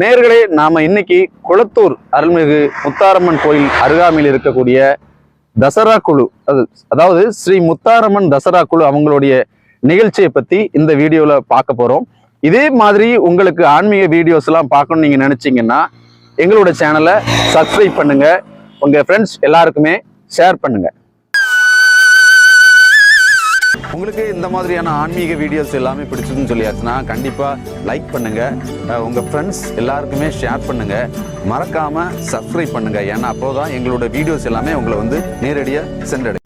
நேயர்களே, நாம இன்னைக்கு குளத்தூர் அருள்மிகு முத்தாரம்மன் கோயில் அருகாமையில் இருக்கக்கூடிய தசரா குழு, அதாவது ஸ்ரீ முத்தாரம்மன் தசரா குழு அவங்களுடைய நிகழ்ச்சியை பத்தி இந்த வீடியோல பார்க்க போறோம். இதே மாதிரி உங்களுக்கு ஆன்மீக வீடியோஸ் எல்லாம் பார்க்கணும்னு நீங்க நினைச்சீங்கன்னா எங்களோட சேனலை சப்ஸ்கிரைப் பண்ணுங்க, உங்க ஃப்ரெண்ட்ஸ் எல்லாருக்குமே ஷேர் பண்ணுங்க. உங்களுக்கு இந்த மாதிரியான ஆன்மீக வீடியோஸ் எல்லாமே பிடிச்சதுன்னு சொல்லியாச்சுன்னா கண்டிப்பா லைக் பண்ணுங்க, உங்க ஃப்ரெண்ட்ஸ் எல்லாருக்குமே ஷேர் பண்ணுங்க, மறக்காம சப்ஸ்கிரைப் பண்ணுங்க. ஏன்னா அப்போதான் எங்களோட வீடியோஸ் எல்லாமே உங்களை வந்து நேரடியா சென்றடையும்.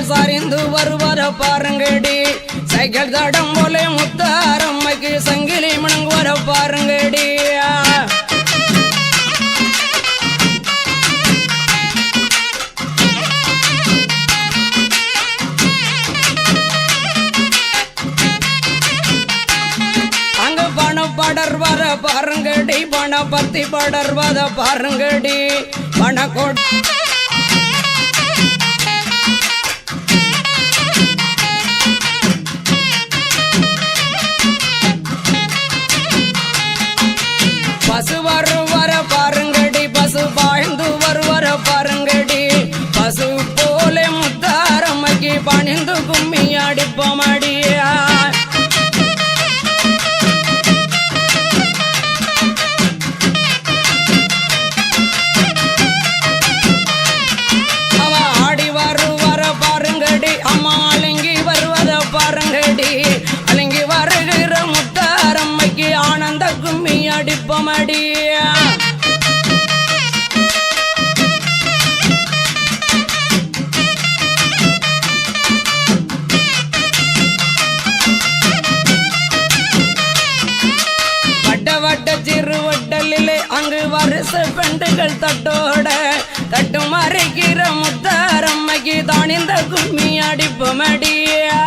சைக்கிள் சாரிந்து வருவர பாருங்கடி சைக்கிள் தடம் போல முத்தாரம்மைக்கு சங்கிலி முழங்குவர பாருங்கடி அங்க பணம் படர்வர பாருங்கடி பண பத்தி படர்வத பாருங்கடி பணக்கோட் பசு வருவர பாருங்கடி பசு பாய்ந்து வருவர பாருங்கடி பசு போல முத்தாரம்மைக்கு பணிந்து கும்மி அடிப்பமடியா அவ ஆடி வருவர பாருங்கடி அம்மா அலங்கி வருவத பாருங்கடி அலங்கி வருகிற முத்தாரம்மைக்கு ஆனந்த கும்மி அடிப்பமடியா வட்ட வட்ட சிறு வட்டலிலே அங்கு வருஷ பெண்டுகள் தட்டோட தட்டு மறைக்கிற முத்தாரம்மைக்கு தான் இந்த கும்மி அடிப்பமடியா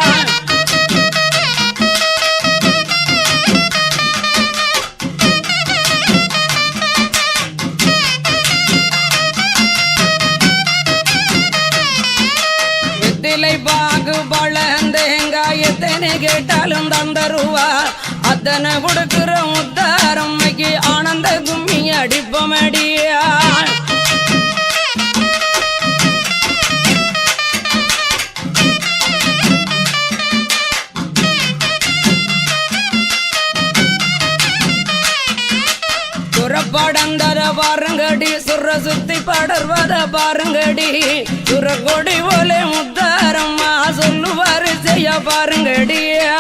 வெத்திலை பாகு பழந்தேங்காயத்தனை கேட்டாலும் தந்தருவா அத்தனை கொடுக்கிற முத்தாரம்மைக்கு ஆனந்த கும்மி அடிப்பமடியா சுரப்படந்தர பாருங்கடி சுர சுத்தி படர்வத பாருங்கடி சுர கொடி போலே முத்தாரம்மா சொல்லுவாரு செய்ய பாருங்கடியா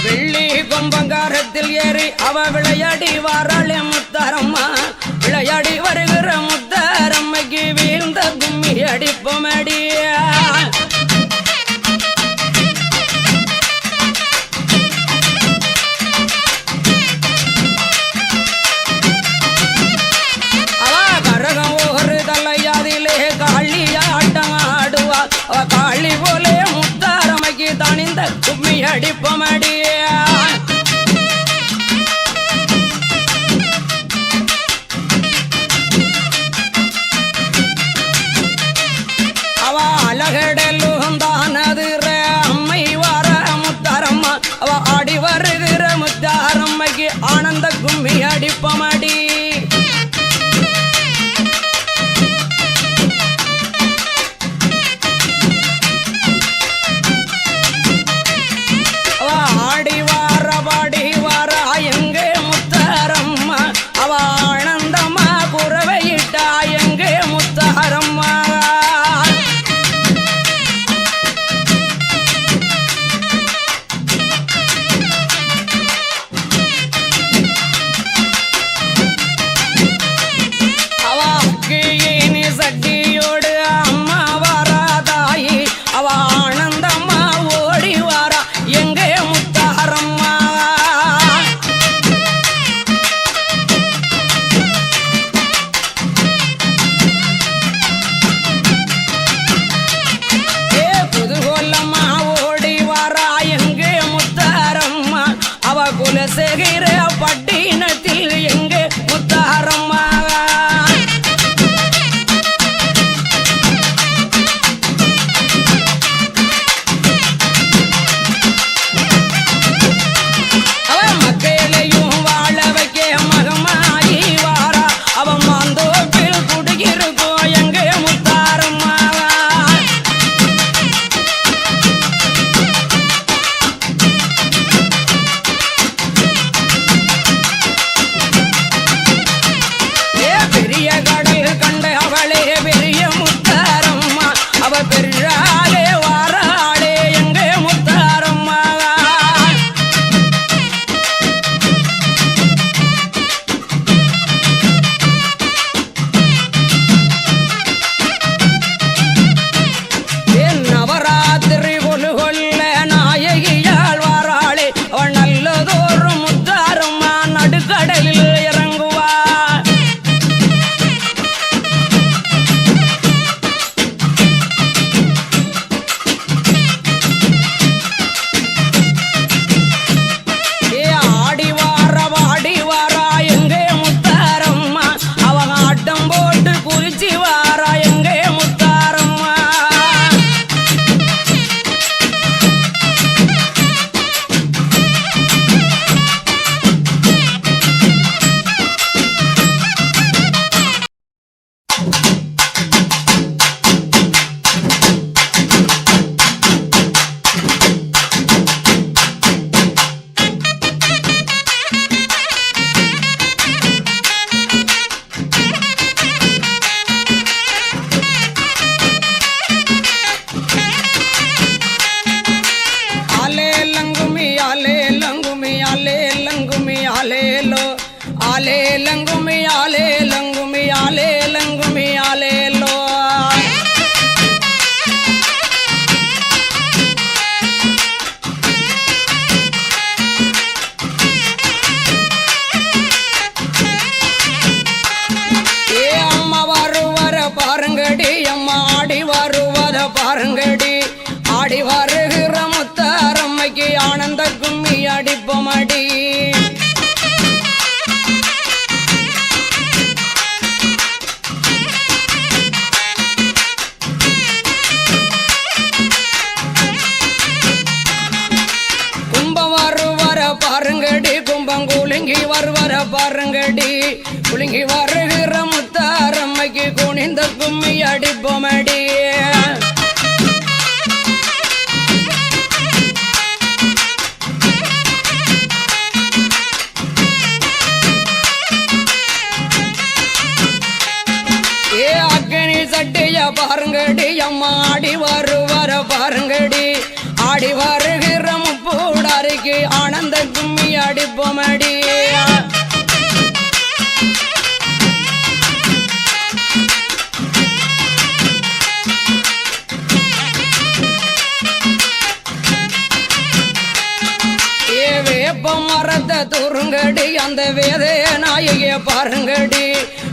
வெள்ளி கொம்பங்காரத்தில் ஏறி அவ விளையாடி வாராளே முத்தாரம்மா விளையாடி வருகிற முத்தாரம்மைக்கு வீழ்ந்த கும்மி அடிப்பமடியா அவ கரகம் ஒரு தலையாதிலே காளியா ஆட்டம் ஆடுவா அவ காளி போலே முத்தாரம்மைக்கு தனிந்த கும்மி அடிப்பமடியா அவ அழகடலும் தானது அம்மை வார முத்தாரம்மா அவ ஆடி வருகிற முத்தாரம்மைக்கு ஆனந்த கும்மி அடிப்பமடி அவ ஆடி லங்குமி ஆலே லங்குமி ஆலே லங்குமி ஆலேலோ. பாருங்கடி அம்மா ஆடி வருவத பாருங்கடி. ஆடி வருகிற முத்தாரம்மைக்கு ஆனந்த கும்மி அடிப்போமடி. கும்பம் வருவர பாருங்கடி கும்பம் குலுங்கி வருவர பாருங்கடி. குலுங்கி வருகிற முத்தாரம்மைக்கு குனிந்த கும்மி அடிப்போமடி. அக்கனி சட்டிய பாருங்கடி அம்மா ஆடி வருவர பாருங்கடி. ஆடி வருகிற முப்பூடாரிக்கு ஆனந்த கும்மி அடிப்போமடி. மரத்தை தூருங்கடி அந்த வேத நாயகிய பாருங்கடி.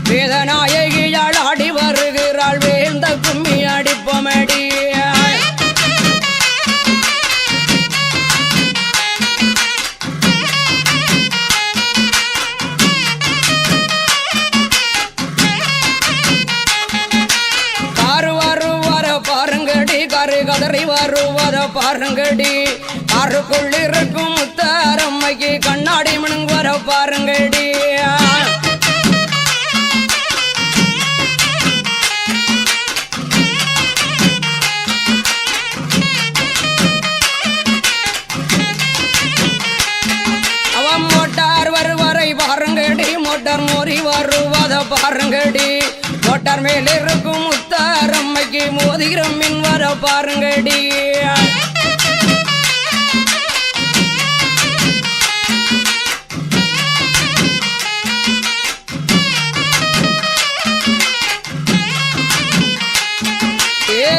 வேத நாயகியால் ஆடி வருகிறாள் வேந்த கும்மி அடிப்போமடி. காரு வருவர பாருங்கடி கரு கதறி வருவர பாருங்கடி. காருக்குள் இருக்கும் முத்தாரம்மைக்கு கண்ணாடி மினுங்குவர பாருங்கடி. அவன் மோட்டார் வருவரை பாருங்கடி. மோட்டார் மோரி வருவத பாருங்கடி. மோட்டார் மேல இருக்கும் முத்தாரம்மைக்கு மோதிரம் மின் வர பாருங்கடி.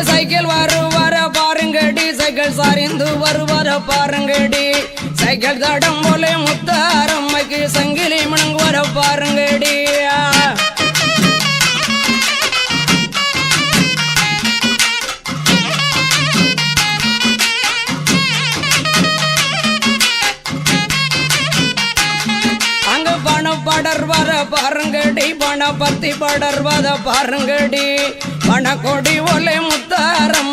சைக்கிள் வருவர பாருங்கடி. சைக்கிள் சரிந்து வருவர பாருங்கடி. சைக்கிள் தடம் போல முத்தாரம்மைக்கு சங்கிலி மினுங்குவர பாருங்கடி. அங்க பணப்படர்வர பாருங்கடி. பணப்பத்தி படர்வத பாருங்கடி. பணக்கொடி ஒலை முத்தாரம்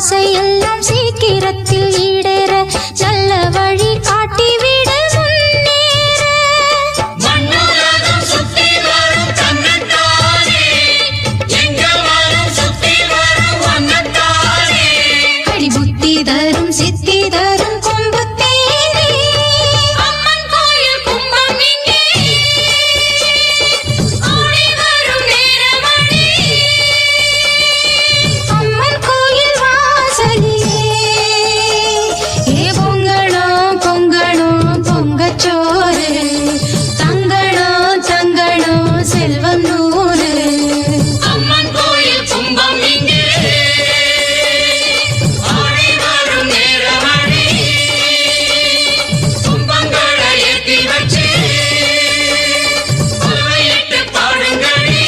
ஆசையெல்லாம் சீக்கிரத்தில் ஈடேற நல்ல வழி காட்டிவிட முன்னேற. மண்ணுலகம் சுத்தி வரும் தன்னைத்தானே, எங்களாலும் சுத்தி வரும் ஒன்னைத்தானே. அடி புத்தி தரும் சித்தி தரும் கொம்பு தேரே. அம்மன் கோயில் கும்பம் இங்கே ஓடி வரும் நேரமணி. அம்மன் கோயில் வாசலிலே ஏ பொங்கணும் பொங்கணும் பொங்கச்சோறு, தங்கணும் தங்கணும் செல்வம் நூறு. அம்மன் கோயில் கும்பம் இங்கே ஓடி வரும் நேரமணி. கும்பங்களை ஏத்தி வச்சு புலவையிட்டு பாடுங்களே.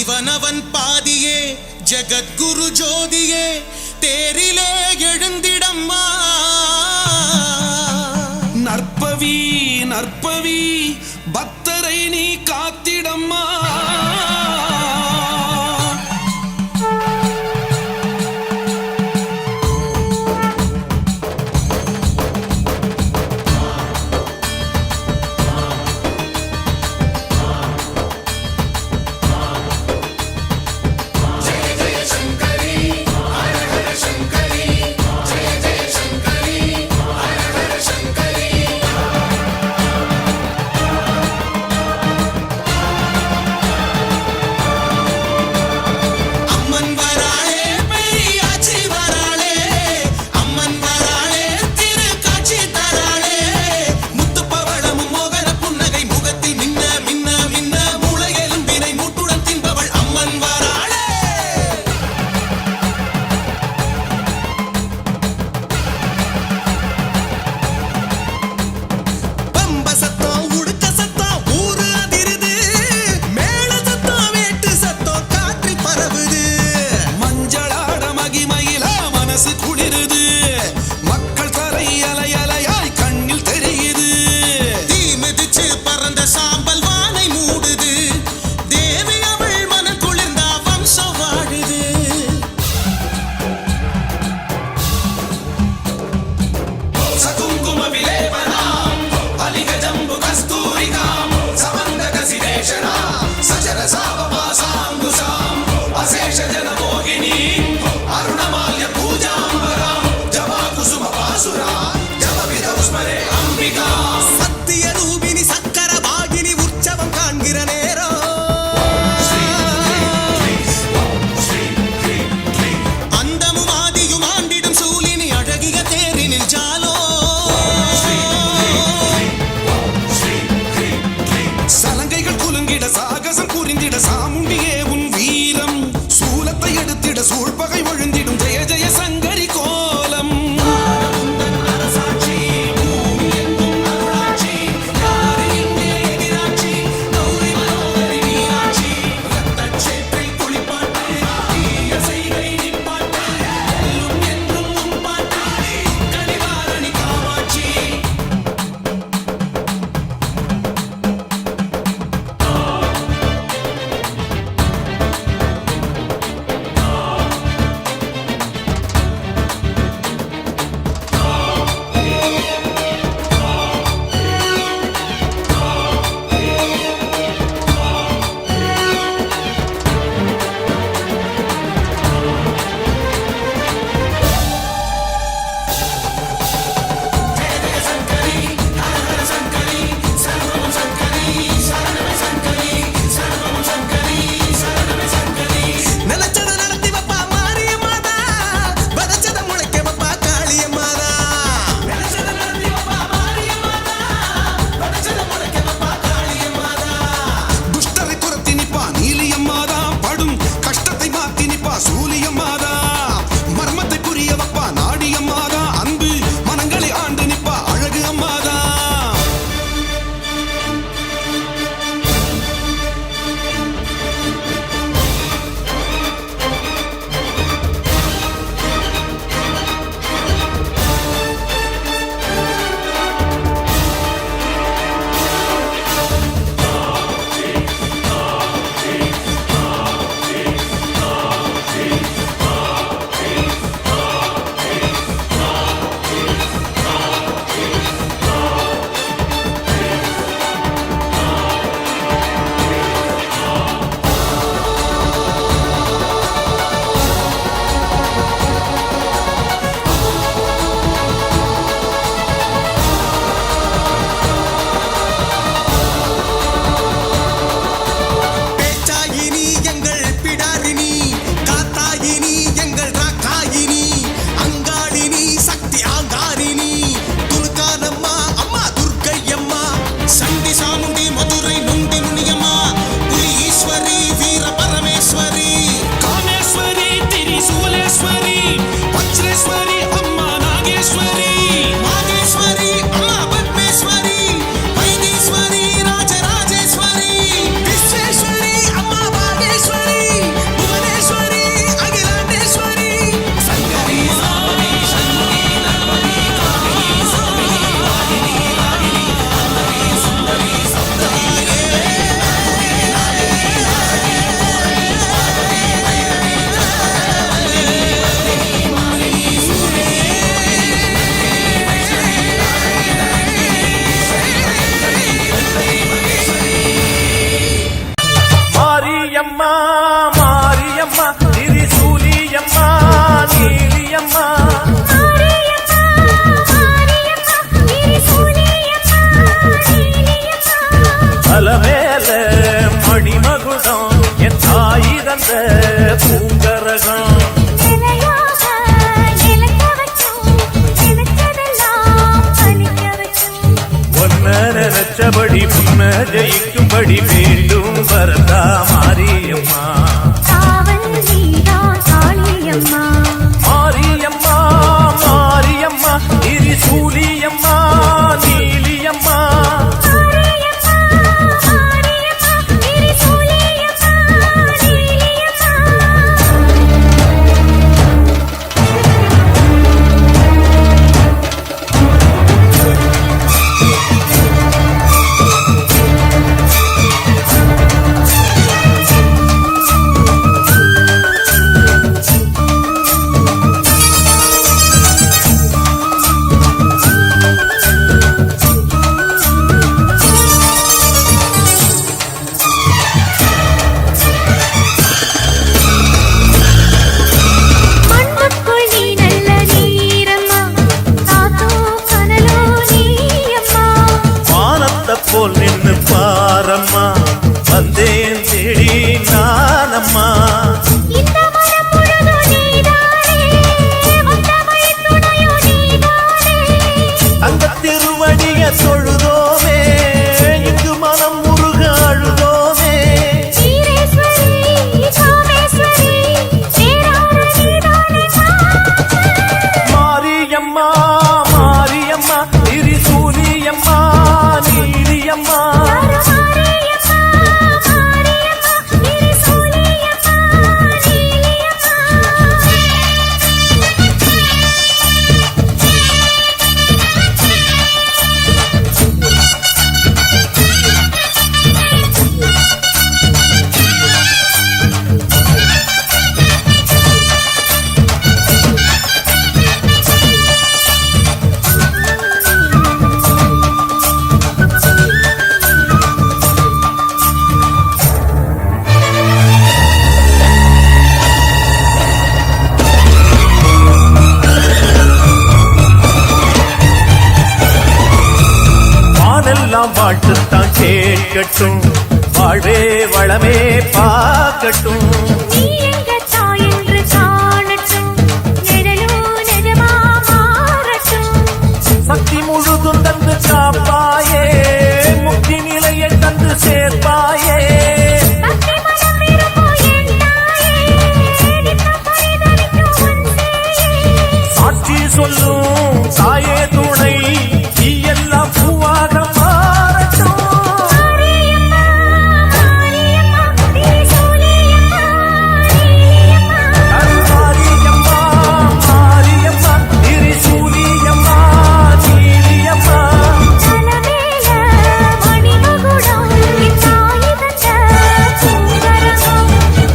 சிவனவன் பாதியே ஜெகத்குரு ஜோதியே தேரிலே எழுந்திடம்மா. நற்பவி நற்பவி பக்தரை நீ காத்திடம்மா. மாரியம்மா மாரியம்மா திரிசூலியம்மா நீலியம்மா அலமேல மணிமகுடம் என் தாய் தந்த பூங்கரகம் ஒன்ன நினைச்சபடி முன்ன ஜெயிக்கும்படி மீண்டும் வரதா மாரியம்மா மாரியம்மா மாரியம்மா திரிசூலியம்மா நீலியம்மா போல் நின்னு பாரம்மா வந்தேன் தேடி நானம்மா அந்த திருவடிய தொழுதோமே இங்கு மனம் முருக அழுதோமே மாரியம்மா மாரியம்மா திரிசூலியம்மா நீலியம்மா வானெல்லாம் வாழ்த்துத்தான் கேட்கட்டும் வாழ்வே வளமே பார்க்கட்டும் சக்தி முழுதும் தந்து காப்பாயே முக்தி நிலையை தந்து சேர்ப்பாயே சாட்சி சொல்லும் தாயே துணை நீ எல்லாம் பூவாக மாறட்டும் மாரியம்மா மாரியம்மா திரிசூலியம்மா நீலியம்மா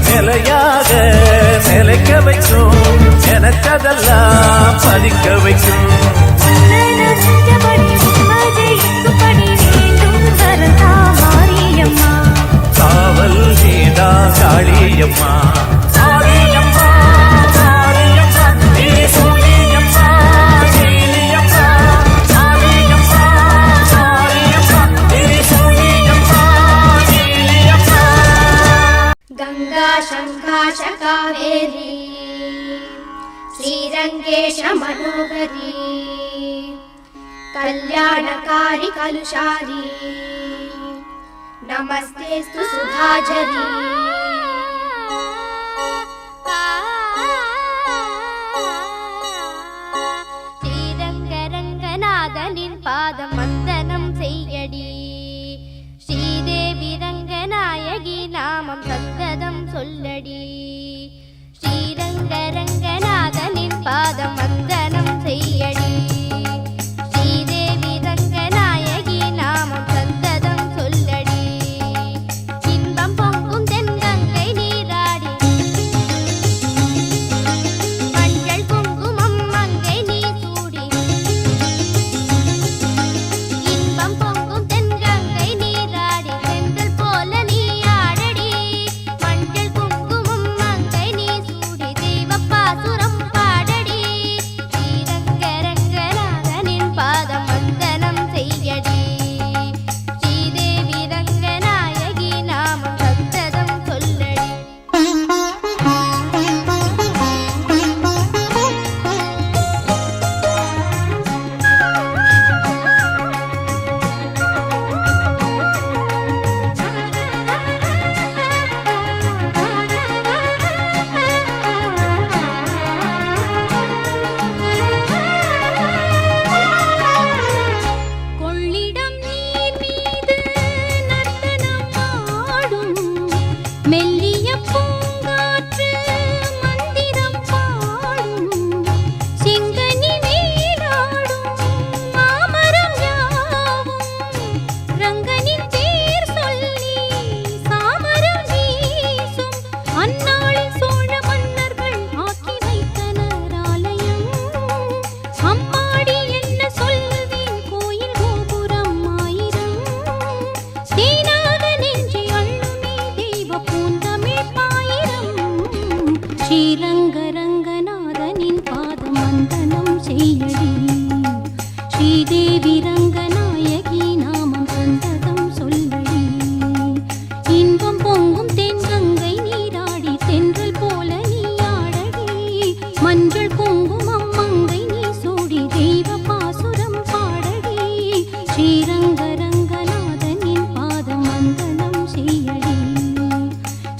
நிலையாக நிலைக்க வைக்கும் எனக்கதெல்லாம் பலிக்க வைக்கும் காவல் நீதா காளியம்மா மாரியம்மா மாரியம்மா திரிசூலியம்மா நீலியம்மா மாரியம்மா மாரியம்மா திரிசூலியம்மா நீலியம்மா गंगा शंकाश कावेरी श्रीरंगेश मनोहरी कल्याणकारी कलुषारी नमस्तेस्तु सुधाझरी ஸ்ரீரங்கரங்கநாதனின் பாதம் வந்தனம் செய்யடி ஸ்ரீதேவி ரங்கநாயகி நாமம் சந்ததம் சொல்லடி ஸ்ரீரங்கரங்கநாதனின் பாதம் வந்தனம் செய்யடி ஸ்ரீதேவி ரங்கநாயகி நாமம் சந்ததம் சொல்லடி இன்பம் பொங்கும் தென்கங்கை நீராடி மஞ்சள் குங்குமம் மங்கை நீ சூடி இன்பம் பொங்கும் தென்கங்கை நீராடி செந்தல் போல நீ ஆடடி மஞ்சள் மெல்லிய பூங்காற்று மந்திரம் பாடும் செங்கனி மேலாடும் மாமரம் யாவும் ரங்கனின் பேர் சொல்லி சாமரம் வீசும் அந்நாளில் சோழ மன்னர்கள் ஆக்கி வைத்தனர் ஆலயம் அம்மாடி என்ன சொல்வேன் கோயில் கோபுரம் ஆயிரம் தேனாக நெஞ்சை அள்ளுமே தெய்வ பூந்தமிழ் பாயிரம் ஸ்ரீரங்க ரங்கநாதனின் பாதம் வந்தனம் செய்யடி ஸ்ரீதேவி ரங்கநாயகி நாமம் சந்ததம் சொல்லடி இன்பம் பொங்கும் தென்கங்கை நீராடி தென்றல் போல நீ ஆடடி மஞ்சள் குங்குமம் மங்கை நீ சூடி தெய்வ பாசுரம் பாடடி ஸ்ரீரங்க ரங்கநாதனின் பாதம் வந்தனம் செய்யடி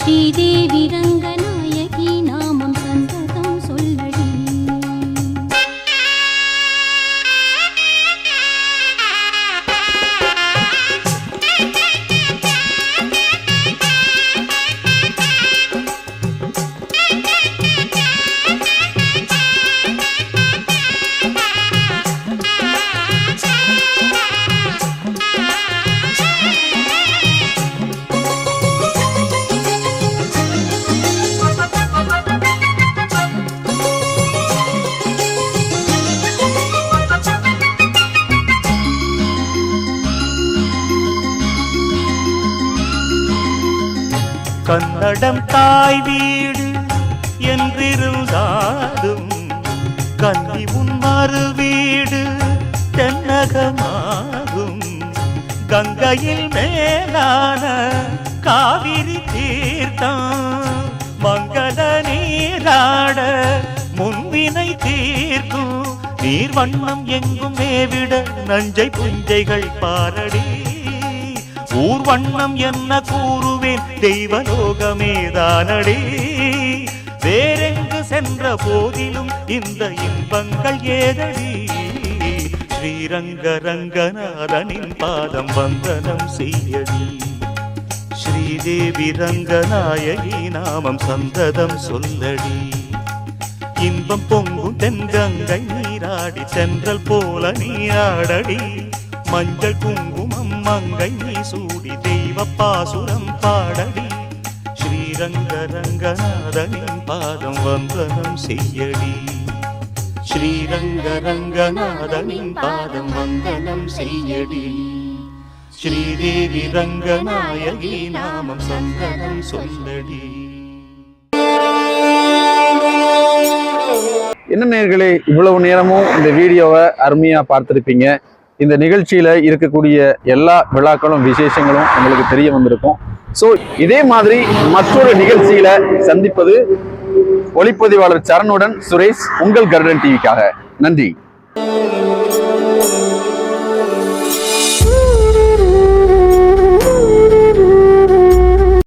ஸ்ரீதேவி ரங்கநாயகி நாமம் சந்ததம் சொல்லடி கன்னடம் தாய் வீடு என்றிருந்தாலும் கன்னி உன் மறு வீடு தென்னகமாகும் கங்கையில் மேலான காவிரி தீர்த்தம் மங்கள நீராட முன்வினை தீர்க்கும் நீர் வண்ணம் எங்கும் மேவிட நஞ்சை புஞ்சைகள் பாரடி ஊர் வண்ணம் என்ன கூறுவேன் தெய்வலோகமேதானடி வேறெங்கு சென்ற போதிலும் இந்த இன்பங்கள் ஏதடி ஸ்ரீரங்க ரங்கநாதனின் பாதம் வந்தனம் செய்யடி ஸ்ரீதேவி ரங்கநாயகி நாமம் சந்ததம் சொல்லடி இன்பம் பொங்கும் தென்கங்கை நீராடி தென்றல் போல நீராடடி மஞ்சள் குங்குமம் மங்கை நீ சூடி தெய்வ பாசுரம் பாடடி ஸ்ரீரங்க ரங்கநாதனின் பாதம் வந்தனம் செய்யடி ஸ்ரீரங்க ரங்கநாதனின் பாதம் வந்தனம் செய்யடி ஸ்ரீதேவி ரங்கநாயகி நாமம் சந்தனம் சொல்லடி. என்ன நேயர்களே, இவ்வளவு நேரமும் இந்த வீடியோவை அருமையா பார்த்திருப்பீங்க. இந்த நிகழ்ச்சியில இருக்கக்கூடிய எல்லா விழாக்களும் விசேஷங்களும் உங்களுக்கு தெரிய வந்திருக்கும். ஸோ இதே மாதிரி மற்றொரு நிகழ்ச்சியில சந்திப்பது ஒளிப்பதிவாளர் சரணுடன் சுரேஷ், உங்கள் கருடன் டிவிக்காக. நன்றி.